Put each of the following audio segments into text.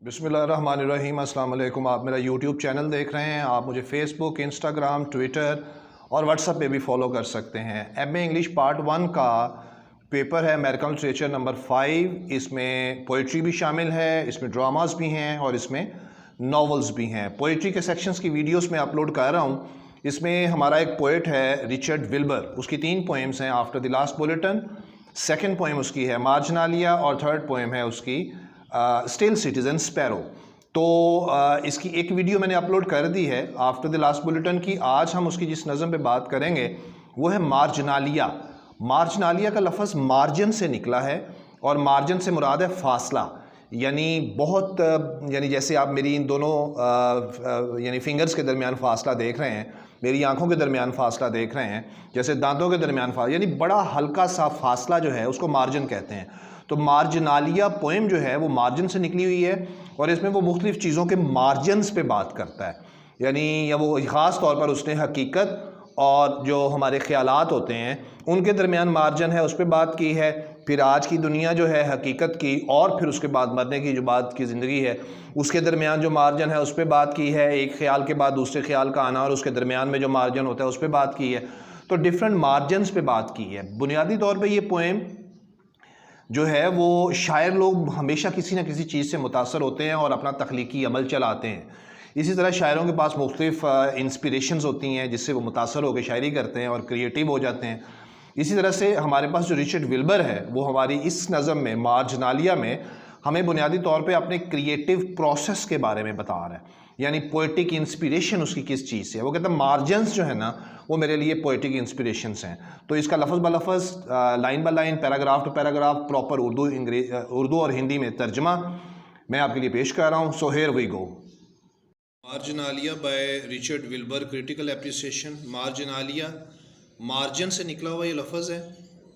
बिस्मिल्लाहिर्रहमानिर्रहीम। अस्सलाम वालेकुम। आप मेरा यूट्यूब चैनल देख रहे हैं। आप मुझे फ़ेसबुक, इंस्टाग्राम, ट्विटर और व्हाट्सएप पे भी फॉलो कर सकते हैं। एमए इंग्लिश पार्ट 1 का पेपर है अमेरिकन लिटरेचर नंबर 5। इसमें पोइट्री भी शामिल है, इसमें ड्रामास भी हैं और इसमें नॉवेल्स भी हैं। पोइट्री के सेक्शंस की वीडियोस मैं अपलोड कर रहा हूँ। इसमें हमारा एक पोइट है रिचर्ड विल्बर, उसकी 3 पोएम्स हैं, after the last bulletin. Second poem उसकी है मार्जिनालिया और थर्ड पोएम है उसकी स्टिल सिटीजन स्पैरो। तो इसकी एक वीडियो मैंने अपलोड कर दी है आफ्टर द लास्ट बुलेटिन की। आज हम उसकी जिस नज़म पे बात करेंगे वो है मार्जिनालिया। मार्जिनालिया का लफ्ज़ मार्जिन से निकला है और मार्जिन से मुराद है फासला, यानी बहुत यानी जैसे आप मेरी इन दोनों यानी फिंगर्स के दरमियान फासला देख रहे हैं, मेरी आंखों के दरमियान फासला देख रहे हैं, जैसे दांतों के दरमियान फासला, यानी बड़ा हल्का सा फासला जो है उसको मार्जिन कहते हैं। तो मार्जिनालिया पोएम जो है वो मार्जिन से निकली हुई है और इसमें वो मुख्तलिफ़ चीज़ों के मार्जिनस पे बात करता है, यानी या वो ख़ास तौर पर उसने हकीकत और जो हमारे ख़यालात होते हैं उनके दरमियान मार्जिन है उस पर बात की है। फिर आज की दुनिया जो है हकीकत की और फिर उसके बाद मरने की जो बात की ज़िंदगी है उसके दरमियान जो मार्जिन है उस पर बात की है। एक ख़्याल के बाद दूसरे ख़्याल का आना और उसके दरमियान में जो मार्जिन होता है उस पर बात की है। तो डिफरेंट मार्जिनस पे बात की है। बुनियादी तौर पर ये पोएम जो है वो शायर लोग हमेशा किसी न किसी चीज़ से मुतासर होते हैं और अपना तख्लीकी अमल चलाते हैं। इसी तरह शायरों के पास मुख्तलिफ़ इंस्पिरेशंस होती हैं जिससे वो मुतासर होकर शायरी करते हैं और क्रिएटिव हो जाते हैं। इसी तरह से हमारे पास जो रिचर्ड विल्बर है वो हमारी इस नज़म में मार्जिनालिया में हमें बुनियादी तौर पे अपने क्रिएटिव प्रोसेस के बारे में बता रहा है, यानी पोइटिक इंस्पिरेशन उसकी किस चीज़ से है। वो कहता है मार्जिन्स जो है ना वो मेरे लिए पोइटिक इंस्पिरेशंस हैं। तो इसका लफ्ज़ ब लफ्ज़, line by line, paragraph to paragraph, proper Urdu और हिंदी में तर्जमा मैं आपके लिए पेश कर रहा हूँ। So here we go. Marginalia by Richard Wilbur. Critical appreciation. Marginalia margin से निकला हुआ ये लफ्ज़ है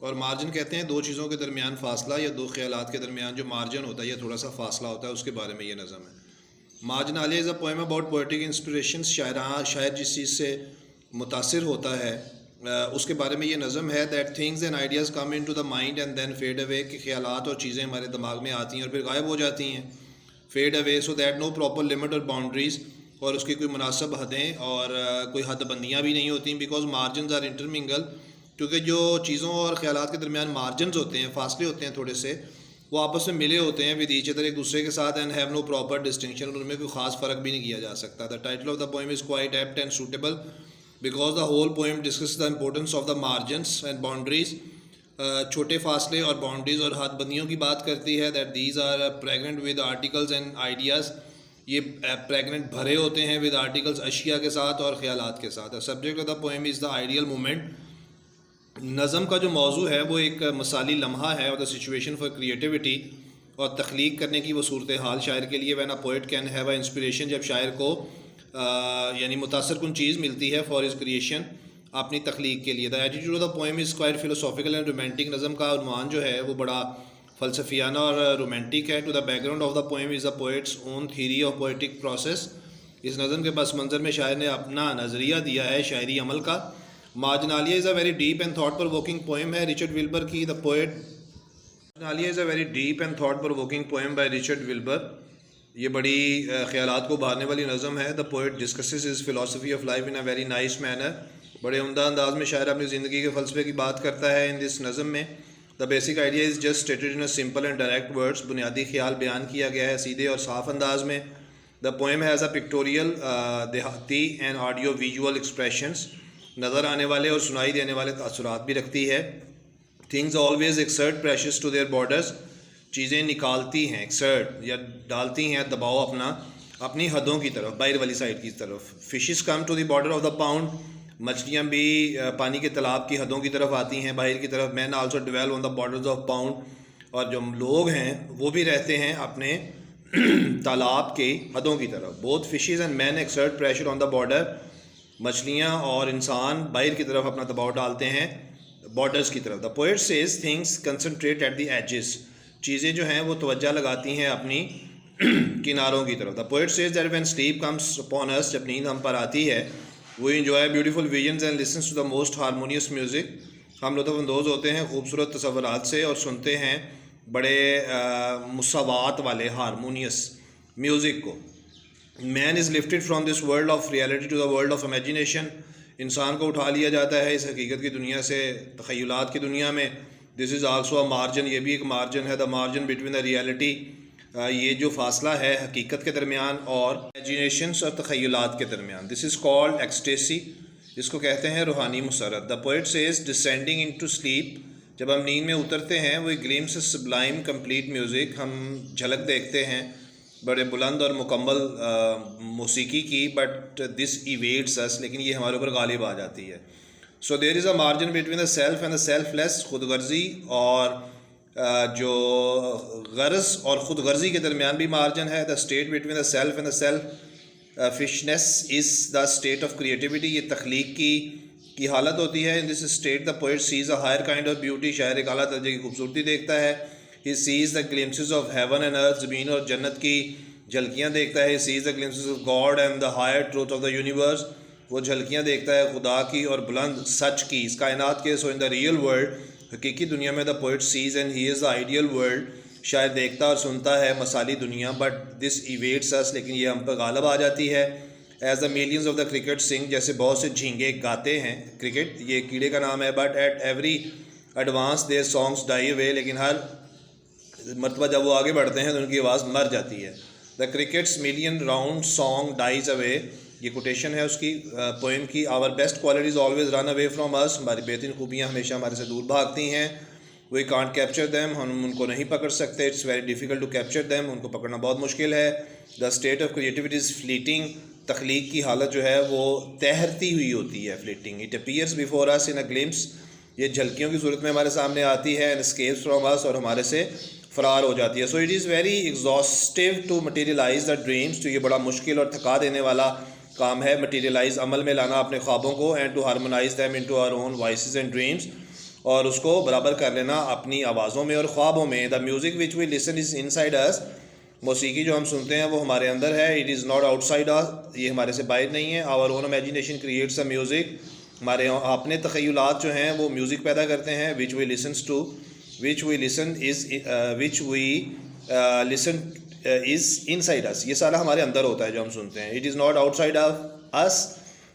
और मार्जिन कहते हैं दो चीज़ों के दरमियान फ़ासला या दो ख़यालात के दरमियान जो मार्जिन होता है या थोड़ा सा फ़ासला होता है, उसके बारे में ये नज़म है। Marginalia is a poem about poetic inspiration. शायर जिस चीज़ से मुतासिर होता है उसके बारे में ये नज़म है। That things and ideas come in to the mind and then fade away, कि ख़यालात और चीज़ें हमारे दिमाग में आती हैं और फिर गायब हो जाती हैं। Fade away, so that no proper limit और बाउंड्रीज़, और उसकी कोई मुनासिब हदें और कोई हदबंदियाँ भी नहीं होती। बिकॉज मार्जिन आर इंटरमिंगल, क्योंकि जो चीज़ों और ख़यालात के दरमियान मार्जिन होते हैं, फासले होते हैं थोड़े से, वो आपस में मिले होते हैं विद ईच अदर, एक दूसरे के साथ, and have no proper distinction, उनमें कोई ख़ास फ़र्क भी नहीं किया जा सकता। The title of the poem is quite apt and suitable because the whole poem discuss the importance of the margins and boundaries. छोटे फासले और बाउंड्रीज़ और हदबंदियों की बात करती है। That these are pregnant with articles and ideas, ये pregnant भरे होते हैं विद आर्टिकल्स, अशिया के साथ और ख़यालात के साथ। Subject of the poem is the ideal moment. नज़म का जो मौजू है वो एक मसाली लम्हा है और द सिचुएशन फॉर क्रिएटिविटी, और तख्लीक करने की वो सूरत हाल शायर के लिए। When a poet can have a inspiration, जब शायर को यानी मुतासर कुन चीज़ मिलती है फॉर हिज क्रिएशन, अपनी तख्लीक के लिए। The attitude of the poem is quite philosophical and romantic. नज़म का उन्वान जो है वो बड़ा फ़लसफियाना और रोमांटिक है। To the background of the poem is the poet's own theory of poetic process. इस नज़म के पस मंज़र में शायर ने अपना नज़रिया दिया है शायरी अमल का। Marginalia is a very deep and thought provoking poem है रिचर्ड विल्बर की। The poet marginalia is a very deep and thought provoking poem by Richard Wilbur. ये बड़ी ख़यालात को उभारने वाली नज़म है। The poet discusses his philosophy of life in a very nice manner. बड़े उम्दा अंदाज में शायर अपनी ज़िंदगी के फ़लसफ़े की बात करता है इन दिस नज़म में। The basic idea is just stated in a simple and direct words. बुनियादी ख्याल बयान किया गया है सीधे और साफ अंदाज में। The poem has a pictorial, देहाती एंड ऑडियो विजुअल एक्सप्रेशंस। नज़र आने वाले और सुनाई देने वाले तासुरात भी रखती है। Things always exert pressures to their borders. चीज़ें निकालती हैं, एक्सर्ट या डालती हैं दबाव अपना अपनी हदों की तरफ, बाहर वाली साइड की तरफ। Fishes come to the border of the pond. मछलियाँ भी पानी के तालाब की हदों की तरफ आती हैं, बाहर की तरफ। Man also dwell on the borders of pound. और जो लोग हैं वो भी रहते हैं अपने तालाब के हदों की तरफ। Both fishes and man exert pressure on the border. मछलियाँ और इंसान बाहर की तरफ अपना दबाव डालते हैं बॉर्डर्स की तरफ। The poet says things concentrate at the edges. चीज़ें जो हैं वो तवज्जो लगाती हैं अपनी किनारों की तरफ। The poet says that when sleep comes upon us, जब नींद हम पर आती है, we enjoy beautiful visions and listens to the most harmonious music. हम लुत्फ़अंदोज़ होते हैं खूबसूरत तसव्वुरात से और सुनते हैं बड़े मुसावात वाले हारमोनियस म्यूज़िक को। Man is lifted from this world of reality to the world of imagination. इंसान को उठा लिया जाता है इस हकीकत की दुनिया से तख़य्युलात की दुनिया में। This is also a margin, ये भी एक मार्जिन है, the margin between the reality, ये जो फासला है हकीकत के दरमियान और इमेजिनेशंस और तख़य्युलात के दरमियान। दिस इज़ कॉल्ड एक्सटेसी, इसको कहते हैं रूहानी मुसरत। The poet says descending into sleep, जब हम नींद में उतरते हैं, वो ग्लिम्स सब्लाइम कंप्लीट म्यूज़िक, हम झलक देखते हैं बड़े बुलंद और मुकम्मल मौसीकी की, बट दिस इवेड्स अस, लेकिन ये हमारे ऊपर गालिब आ जाती है। So there is a margin between the self and the selfless, खुद गर्जी और जो गर्ज और ख़ुद गर्जी के दरमियान भी मार्जिन है। The state between the self and the selfishness is the state of creativity, ये तख्लीक की हालत होती है। In this state the poet sees a higher kind of beauty, शायर एक आला दर्जे की खूबसूरती देखता है। He sees the glimpses of heaven and earth, ज़मीन और जन्नत की झलकियाँ देखता है। He sees the glimpses of God and the higher truth of the universe, वो झलकियाँ देखता है खुदा की और बुलंद सच की, इस कायनात के। So in the real world, हकीकी दुनिया में, the poet sees and he is the ideal world, शायद देखता और सुनता है मसाली दुनिया, बट दिस इवेट्स अस, लेकिन ये हम पर गालब आ जाती है। As the millions of the cricket sing, जैसे बहुत से झींगे गाते हैं, क्रिकेट ये कीड़े का नाम है, but at every advance their songs die away, लेकिन हर मरतबा जब वो आगे बढ़ते हैं तो उनकी आवाज़ मर जाती है। The crickets million round song dies away, ये कोटेशन है उसकी पोएम की। Our best qualities always run away from us, हमारी बेहतरीन खूबियाँ हमेशा हमारे से दूर भागती हैं। वी कांट कैप्चर दैम, हम उनको नहीं पकड़ सकते। It's very difficult to capture them, उनको पकड़ना बहुत मुश्किल है। The state of creativity is fleeting, तख्लीक की हालत जो है वो तैरती हुई होती है, fleeting. It appears before us in a glimpse, ये झलकियों की सूरत में हमारे सामने आती है। एंड एस्केप्स फ्राम अस, और हमारे से फ़रार हो जाती है। So it is very exhaustive to materialise the dreams, तो ये बड़ा मुश्किल और थका देने वाला काम है मटीरियलाइज, अमल में लाना अपने ख्वाबों को। And to harmonise them into our own voices and dreams, और उसको बराबर कर लेना अपनी आवाज़ों में और ख्वाबों में। The music which we listen is inside us, मौसीकी जो हम सुनते हैं वो हमारे अंदर है। It is not outside us, ये हमारे से बाहर नहीं है। Our own imagination creates a music, हमारे अपने तख़य्युलात जो हैं वो म्यूज़िक पैदा करते हैं। Which we listen is inside us, ये सारा हमारे अंदर होता है जो हम सुनते हैं। It is not outside of us,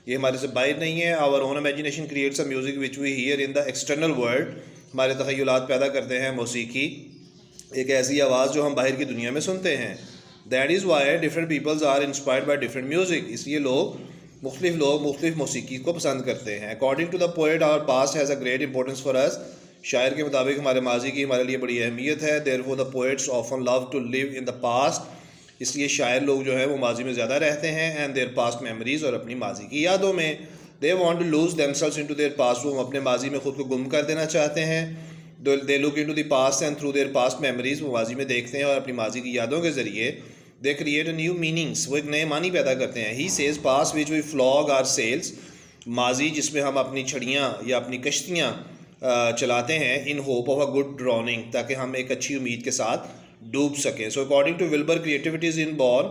ये हमारे से बाहर नहीं है। Our own imagination creates a music which we hear in the external world, हमारे तख़य्युलात पैदा करते हैं मौसीकी, एक ऐसी आवाज़ जो हम बाहर की दुनिया में सुनते हैं। That is why different peoples are inspired by different music, इसलिए लोग मुख्तलिफ मौसीकी को पसंद करते हैं। According to the poet our past has a great importance for us, शायर के मुताबिक हमारे माजी की हमारे लिए बड़ी अहमियत है। Therefore the poets often love to live in the past, इसलिए शायर लोग जो है वो माजी में ज़्यादा रहते हैं। एंड देयर पास्ट मेमोरीज़, और अपनी माजी की यादों में। They want to lose themselves into their past, वो अपने माजी में ख़ुद को गुम कर देना चाहते हैं। They look into the past and through their past memories, वो माजी में देखते हैं और अपनी माजी की यादों के ज़रिए they create a new meanings, वो एक नए मानी पैदा करते हैं। He says past which we flog are sells, माजी जिसमें हम अपनी छड़ियाँ या अपनी कश्तियाँ चलाते हैं। In hope of a good drowning, ताकि हम एक अच्छी उम्मीद के साथ डूब सकें। So according to Wilbur creativity is inborn,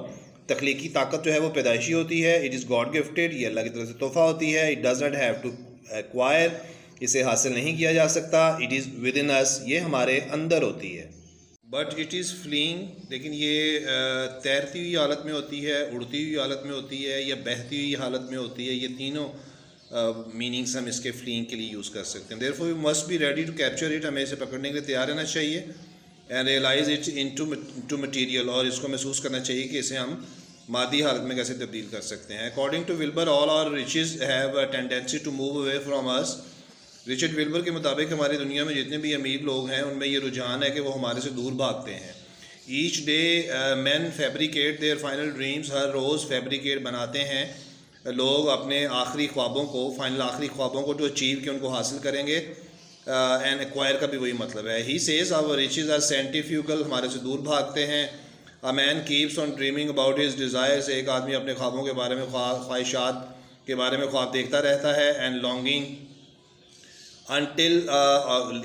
तख्लीकी ताकत जो है वो पैदाइशी होती है। इट इज़ गॉड गिफ्टेड, ये अल्लाह की तरफ से तोहफ़ा होती है। It does not have to acquire, इसे हासिल नहीं किया जा सकता। It is within us, ये हमारे अंदर होती है। बट इट इज़ फ्लीइंग, लेकिन ये तैरती हुई हालत में होती है, उड़ती हुई हालत में होती है, या बहती हुई हालत में होती है। ये तीनों मीनिंग्स हम इसके फ्लीइंग के लिए यूज़ कर सकते हैं। Therefore we must be ready to capture it, हमें इसे पकड़ने के लिए तैयार रहना चाहिए। And realise it into material, और इसको महसूस करना चाहिए कि इसे हम मादी हालत में कैसे तब्दील कर सकते हैं। According to Wilbur all our riches have a tendency to move away from us, Richard Wilbur के मुताबिक हमारी दुनिया में जितने भी अमीर लोग हैं उनमें ये रुझान है कि वो हमारे से दूर भागते हैं। Each day man fabricate their final dreams, हर रोज़ फैब्रिकेट बनाते हैं लोग अपने आखिरी ख्वाबों को, फाइनल आखिरी ख्वाबों को टू अचीव, कि उनको हासिल करेंगे। एंड एक्वायर का भी वही मतलब है। He says our riches are centrifugal, हमारे से दूर भागते हैं। A man keeps on dreaming about his desires, एक आदमी अपने ख्वाबों के बारे में, ख्वाहिशात के बारे में ख्वाब देखता रहता है। एंड लॉन्गिंग अनटिल,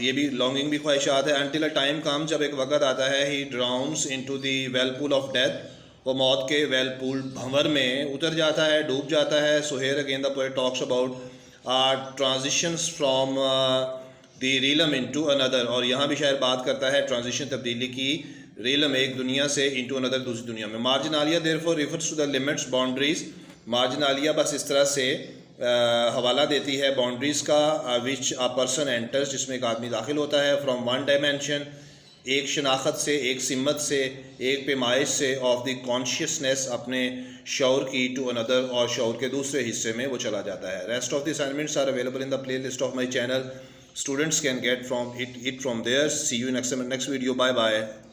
ये भी लॉन्गिंग भी ख्वाहिशात है। अनटिल अ टाइम कम, जब एक वक्त आता है, he drowns into the well pool of death, वो मौत के वेल पूल भंवर में उतर जाता है, डूब जाता है। So here again the poet talks about transitions from the realm into another, और यहाँ भी शायर बात करता है ट्रांजिशन, तब्दीली की रिलम एक दुनिया से इंटू अनदर दूसरी दुनिया में। Marginalia therefore refers to the limits boundaries. Marginalia बस इस तरह से हवाला देती है बाउंड्रीज़ का, विच आ पर्सन एंटर्स, जिसमें एक आदमी दाखिल होता है, फ्राम वन डायमेंशन, एक शनाख्त से, एक सिमत से, एक पैमाइश से, ऑफ द कॉन्शियसनेस, अपने शौर की, टू अनदर, और शौर के दूसरे हिस्से में वो चला जाता है। Rest of the assignments are available in the play list of my channel. Students can get from it from there. See you in next video. Bye bye.